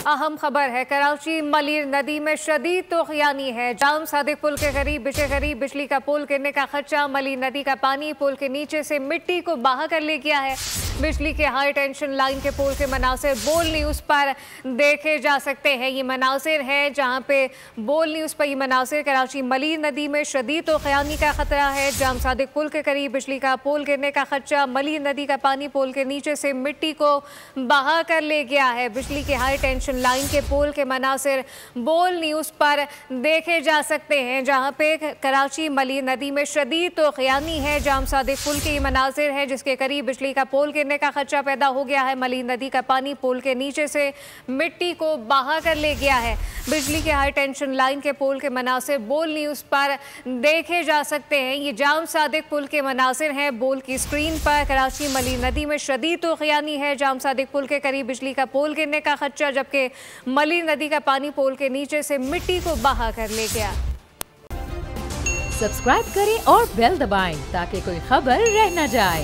अहम खबर है, कराची मलिर नदी में शदीद तूफ़ानी है। जाम सादिक पुल के करीब बिजली का पुल गिरने का खदशा। मलिर नदी का पानी पुल के नीचे से मिट्टी को बहा कर ले गया है। बिजली के हाई टेंशन लाइन के पुल के मनासिर बोल न्यूज़ पर देखे जा सकते हैं। ये मनासिर है जहाँ पे बोल न्यूज़ पर ये मनासिर कराची मलिर नदी में शदीद तूफ़ानी का खतरा है। जाम सादिक पुल के करीब बिजली का पुल गिरने का खदशा। मलिर नदी का पानी पुल के नीचे से मिट्टी को बहा कर ले गया है। बिजली के हाई टेंशन लाइन के पुल के मनासिर बोल न्यूज़ पर देखे जा सकते हैं जहां पे कराची मलिर नदी में शदीद तूफ़ानी है। जाम सादिक पुल के ये मनासिर है जिसके करीब बिजली का पोल गिरने का खदशा पैदा हो गया है। मलिर नदी का पानी पुल के नीचे से मिट्टी को बहा कर ले गया है। बिजली के हाई टेंशन लाइन के पुल के मनासिर बोल न्यूज़ पर देखे जा सकते हैं। ये जाम सादिक पुल के मनासिर हैं बोल की स्क्रीन पर। कराची मलिर नदी में शदीद तूफ़ानी है। जाम सादिक पुल के करीब बिजली का पोल गिरने का खदशा, जबकि मलिर नदी का पानी पोल के नीचे से मिट्टी को बहा कर ले गया। सब्सक्राइब करें और बेल दबाएं ताकि कोई खबर रह न जाए।